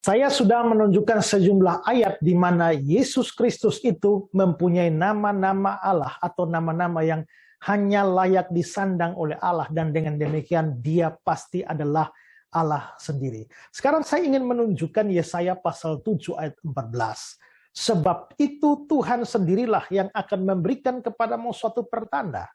Saya sudah menunjukkan sejumlah ayat di mana Yesus Kristus itu mempunyai nama-nama Allah atau nama-nama yang hanya layak disandang oleh Allah, dan dengan demikian dia pasti adalah Allah sendiri. Sekarang saya ingin menunjukkan Yesaya pasal 7 ayat 14. Sebab itu Tuhan sendirilah yang akan memberikan kepadamu suatu pertanda.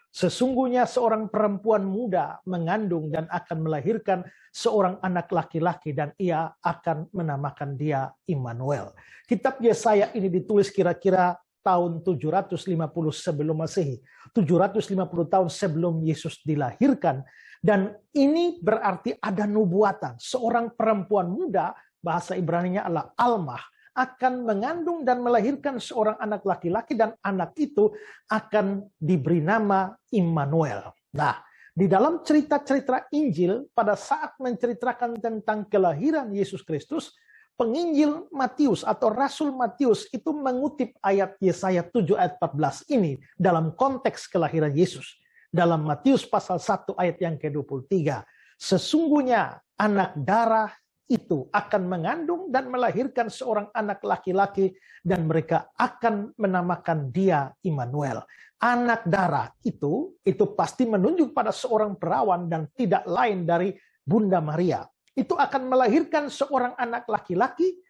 Sesungguhnya seorang perempuan muda mengandung dan akan melahirkan seorang anak laki-laki, dan ia akan menamakan dia Immanuel. Kitab Yesaya ini ditulis kira-kira tahun 750 sebelum Masehi. 750 tahun sebelum Yesus dilahirkan. Dan ini berarti ada nubuatan. Seorang perempuan muda, bahasa Ibraninya adalah Almah, akan mengandung dan melahirkan seorang anak laki-laki, dan anak itu akan diberi nama Immanuel. Nah, di dalam cerita-cerita Injil, pada saat menceritakan tentang kelahiran Yesus Kristus, penginjil Matius atau Rasul Matius itu mengutip ayat Yesaya 7 ayat 14 ini dalam konteks kelahiran Yesus. Dalam Matius pasal 1 ayat yang ke-23, sesungguhnya anak darah itu akan mengandung dan melahirkan seorang anak laki-laki, dan mereka akan menamakan dia Immanuel. Anak darah itu pasti menunjuk pada seorang perawan dan tidak lain dari Bunda Maria. Itu akan melahirkan seorang anak laki-laki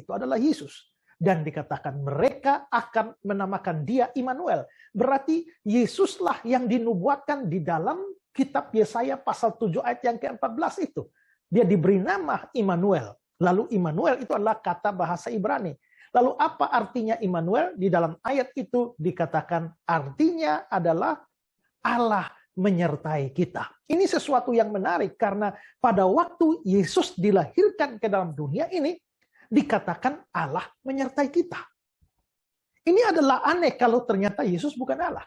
itu adalah Yesus. Dan dikatakan mereka akan menamakan dia Immanuel. Berarti Yesuslah yang dinubuatkan di dalam kitab Yesaya pasal 7 ayat yang ke-14 itu. Dia diberi nama Immanuel. Lalu Immanuel itu adalah kata bahasa Ibrani. Lalu apa artinya Immanuel? Di dalam ayat itu dikatakan artinya adalah Allah menyertai kita. Ini sesuatu yang menarik karena pada waktu Yesus dilahirkan ke dalam dunia ini, dikatakan Allah menyertai kita. Ini adalah aneh kalau ternyata Yesus bukan Allah.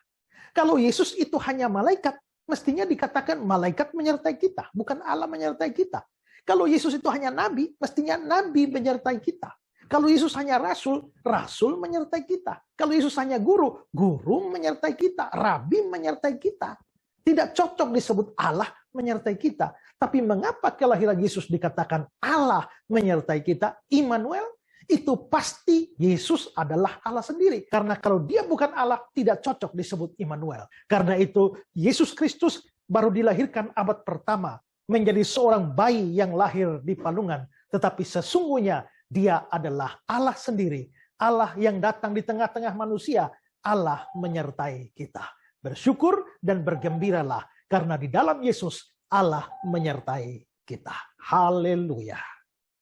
Kalau Yesus itu hanya malaikat, mestinya dikatakan malaikat menyertai kita, bukan Allah menyertai kita. Kalau Yesus itu hanya nabi, mestinya nabi menyertai kita. Kalau Yesus hanya rasul, rasul menyertai kita. Kalau Yesus hanya guru, guru menyertai kita, rabi menyertai kita. Tidak cocok disebut Allah menyertai kita. Tapi mengapa kelahiran Yesus dikatakan Allah menyertai kita, Immanuel? Itu pasti Yesus adalah Allah sendiri. Karena kalau dia bukan Allah, tidak cocok disebut Immanuel. Karena itu Yesus Kristus baru dilahirkan abad pertama, menjadi seorang bayi yang lahir di palungan. Tetapi sesungguhnya dia adalah Allah sendiri. Allah yang datang di tengah-tengah manusia. Allah menyertai kita. Bersyukur dan bergembiralah karena di dalam Yesus Allah menyertai kita. Haleluya.